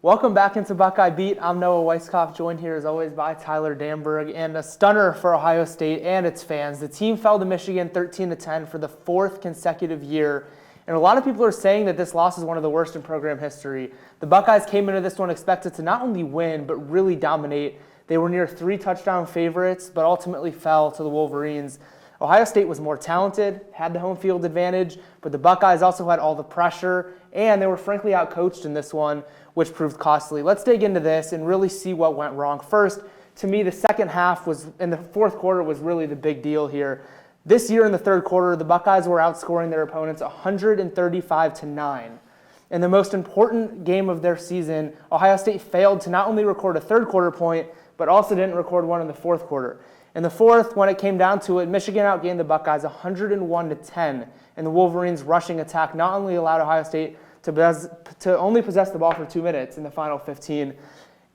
Welcome back into Buckeye Beat. I'm Noah Weiskopf, joined here as always by Tyler Danburg, and a stunner for Ohio State and its fans. The team fell to Michigan 13-10 for the fourth consecutive year, and a lot of people are saying that this loss is one of the worst in program history. The Buckeyes came into this one expected to not only win, but really dominate. They were near 3 touchdown favorites, but ultimately fell to the Wolverines. Ohio State was more talented, had the home field advantage, but the Buckeyes also had all the pressure, and they were frankly outcoached in this one, which proved costly. Let's dig into this and really see what went wrong. First, to me, the second half in the fourth quarter was really the big deal here. This year in the third quarter, the Buckeyes were outscoring their opponents 135-9. In the most important game of their season, Ohio State failed to not only record a third quarter point, but also didn't record one in the fourth quarter. In the fourth, when it came down to it, Michigan outgained the Buckeyes 101-10, and the Wolverines' rushing attack not only allowed Ohio State to only possess the ball for 2 minutes in the final 15.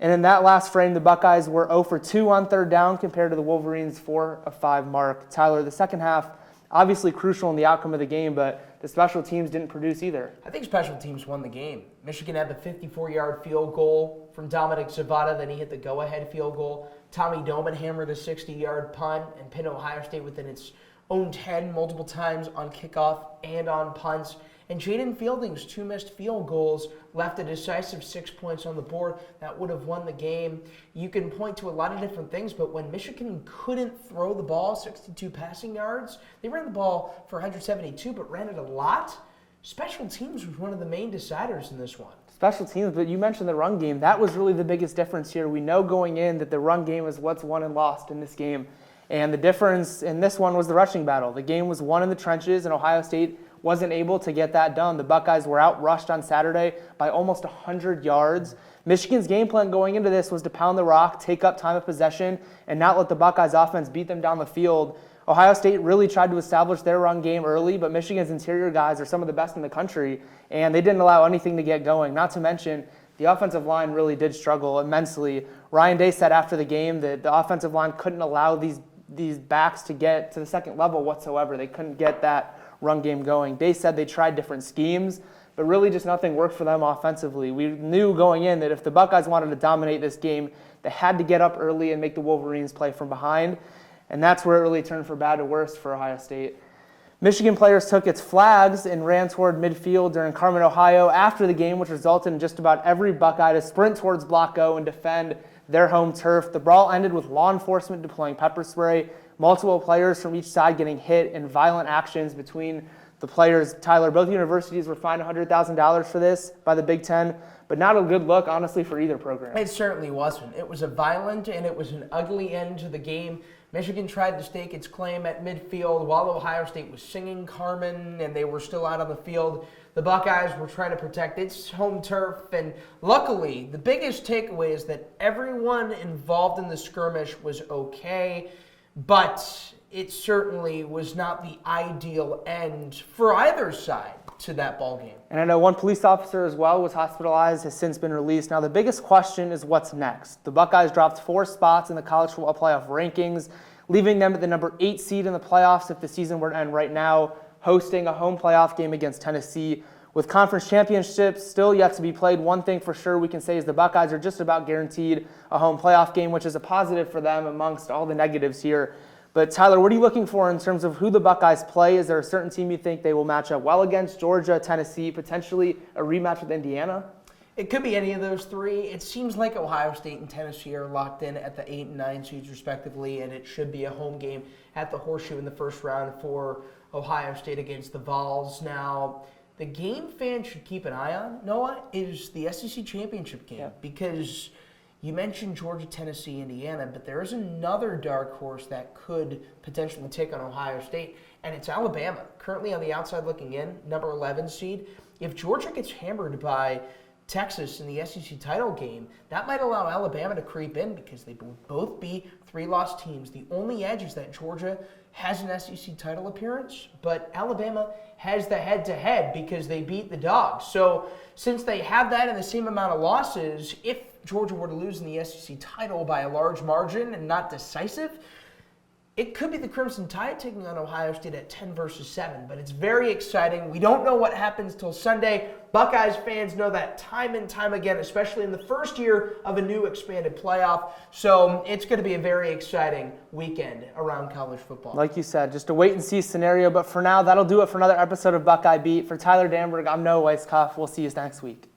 And in that last frame, the Buckeyes were 0 for 2 on third down compared to the Wolverines' 4 of 5 mark. Tyler, the second half, obviously crucial in the outcome of the game, but the special teams didn't produce either. I think special teams won the game. Michigan had the 54-yard field goal from Dominic Zavada, then he hit the go-ahead field goal. Tommy Doman hammered a 60-yard punt and pinned Ohio State within its own 10 multiple times on kickoff and on punts. And Jaden Fielding's 2 missed field goals left a decisive 6 points on the board that would have won the game. You can point to a lot of different things, but when Michigan couldn't throw the ball, 62 passing yards, they ran the ball for 172, but ran it a lot. Special teams was one of the main deciders in this one. Special teams, but you mentioned the run game. That was really the biggest difference here. We know going in that the run game is what's won and lost in this game. And the difference in this one was the rushing battle. The game was won in the trenches, and Ohio State wasn't able to get that done. The Buckeyes were outrushed on Saturday by almost 100 yards. Michigan's game plan going into this was to pound the rock, take up time of possession, and not let the Buckeyes offense beat them down the field. Ohio State really tried to establish their run game early, but Michigan's interior guys are some of the best in the country, and they didn't allow anything to get going. Not to mention, the offensive line really did struggle immensely. Ryan Day said after the game that the offensive line couldn't allow these backs to get to the second level whatsoever. They couldn't get that run game going. They said they tried different schemes, but really just nothing worked for them offensively. We knew going in that if the Buckeyes wanted to dominate this game, they had to get up early and make the Wolverines play from behind, and that's where it really turned from bad to worse for Ohio State. Michigan players took its flags and ran toward midfield during Carmen, Ohio after the game, which resulted in just about every Buckeye to sprint towards Block O and defend their home turf. The brawl ended with law enforcement deploying pepper spray, multiple players from each side getting hit, and violent actions between the players. Tyler, both universities were fined $100,000 for this by the Big Ten, but not a good look, honestly, for either program. It certainly wasn't. It was a violent and it was an ugly end to the game. Michigan tried to stake its claim at midfield while Ohio State was singing Carmen and they were still out on the field. The Buckeyes were trying to protect its home turf, and luckily, the biggest takeaway is that everyone involved in the skirmish was okay, but it certainly was not the ideal end for either side to that ball game. And I know one police officer as well was hospitalized, has since been released. Now the biggest question is what's next. The Buckeyes dropped 4 spots in the college football playoff rankings, leaving them at the number 8 seed in the playoffs if the season were to end right now, hosting a home playoff game against Tennessee. With conference championships still yet to be played, one thing for sure we can say is the Buckeyes are just about guaranteed a home playoff game, which is a positive for them amongst all the negatives here. But Tyler, what are you looking for in terms of who the Buckeyes play? Is there a certain team you think they will match up well against? Georgia, Tennessee, potentially a rematch with Indiana? It could be any of those 3. It seems like Ohio State and Tennessee are locked in at the 8 and 9 seeds respectively, and it should be a home game at the Horseshoe in the first round for Ohio State against the Vols. Now, the game fans should keep an eye on, Noah, is the SEC championship game, because you mentioned Georgia, Tennessee, Indiana, but there is another dark horse that could potentially take on Ohio State, and it's Alabama, currently on the outside looking in, number 11 seed. If Georgia gets hammered by Texas in the SEC title game, that might allow Alabama to creep in because they will both be 3-loss teams. The only edge is that Georgia has an SEC title appearance, but Alabama has the head-to-head because they beat the Dogs. So since they have that in the same amount of losses, if Georgia were to lose in the SEC title by a large margin and not decisive, It could be the Crimson Tide taking on Ohio State at 10 versus 7, but it's very exciting. We don't know what happens till Sunday. Buckeyes fans know that time and time again, especially in the first year of a new expanded playoff. So it's going to be a very exciting weekend around college football. Like you said, just a wait-and-see scenario. But for now, that'll do it for another episode of Buckeye Beat. For Tyler Danburg, I'm Noah Weiskopf. We'll see you next week.